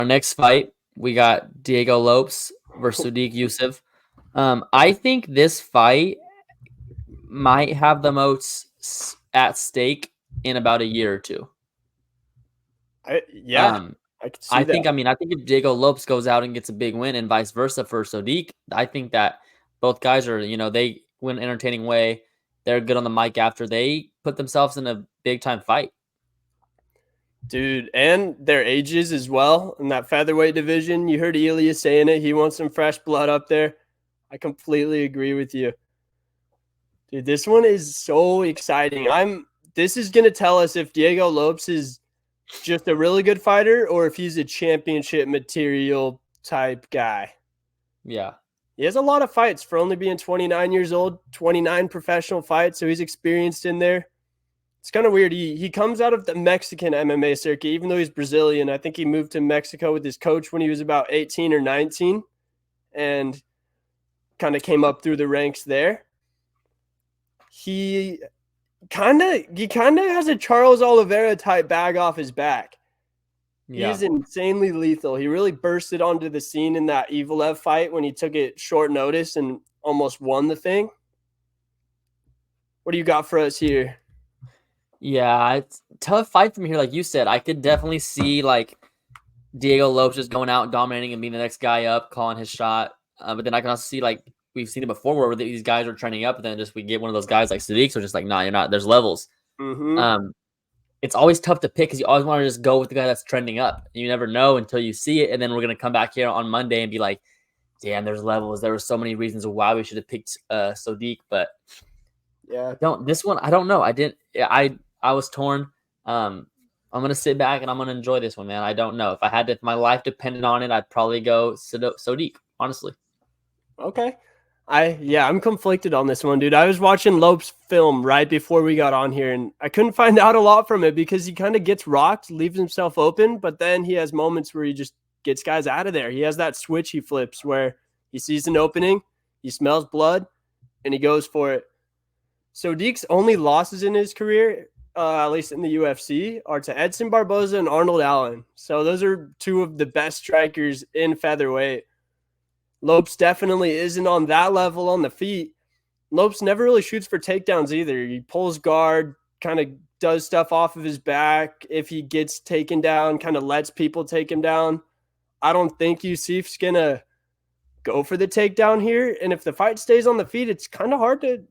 Our next fight, we got Diego Lopes versus Sodiq Yusuff. I think this fight might have the most at stake in about a year or two. Yeah, I could see that. I think if Diego Lopes goes out and gets a big win and vice versa for Sodiq, I think that both guys are, they win an entertaining way. They're good on the mic after they put themselves in a big time fight. Dude, and their ages as well in that featherweight division. You heard Elia saying it. He wants some fresh blood up there. I completely agree with you. Dude, this one is so exciting. This is going to tell us if Diego Lopes is just a really good fighter or if he's a championship material type guy. Yeah. He has a lot of fights for only being 29 years old, 29 professional fights, so he's experienced in there. It's kind of weird. He comes out of the Mexican MMA circuit, even though he's Brazilian. I think he moved to Mexico with his coach when he was about 18 or 19 and kind of came up through the ranks there. He kind of has a Charles Oliveira type bag off his back. Yeah. He is insanely lethal. He really bursted onto the scene in that Evil fight when he took it short notice and almost won the thing. What do you got for us here? Yeah, it's a tough fight from here. Like you said, I could definitely see like Diego Lopes just going out and dominating and being the next guy up, calling his shot. But then I can also see like we've seen it before where these guys are trending up, and then just we get one of those guys like Sodiq, so just like, nah, you're not. There's levels. Mm-hmm. It's always tough to pick because you always want to just go with the guy that's trending up. You never know until you see it, and then we're gonna come back here on Monday and be like, damn, there's levels. There were so many reasons why we should have picked Sodiq, but yeah, this one I don't know. I was torn. I'm gonna sit back and I'm gonna enjoy this one, man. I don't know if my life depended on it, I'd probably go Sodiq, honestly. Okay. I'm conflicted on this one, dude. I was watching Lopes' film right before we got on here, and I couldn't find out a lot from it because he kind of gets rocked, leaves himself open, but then he has moments where he just gets guys out of there. He has that switch he flips where he sees an opening, he smells blood, and he goes for it. Sodiq's only losses in his career, at least in the UFC, are to Edson Barboza and Arnold Allen. So those are two of the best strikers in featherweight. Lopes definitely isn't on that level on the feet. Lopes never really shoots for takedowns either. He pulls guard, kind of does stuff off of his back. If he gets taken down, kind of lets people take him down. I don't think Yusuff's going to go for the takedown here. And if the fight stays on the feet, it's kind of hard to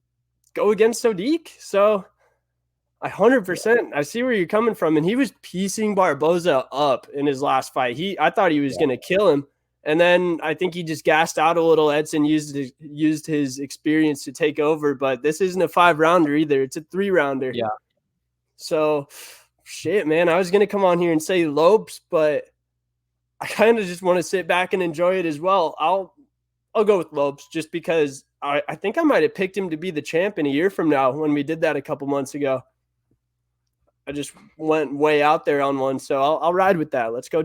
go against Sodiq. So 100%, I see where you're coming from. And he was piecing Barboza up in his last fight. I thought he was going to kill him. And then I think he just gassed out a little. Edson used his experience to take over, but this isn't a 5-rounder either. It's a 3-rounder. Yeah. So, shit, man. I was going to come on here and say Lopes, but I kind of just want to sit back and enjoy it as well. I'll go with Lopes just because I think I might have picked him to be the champ in a year from now when we did that a couple months ago. I just went way out there on one, so I'll ride with that. Let's go.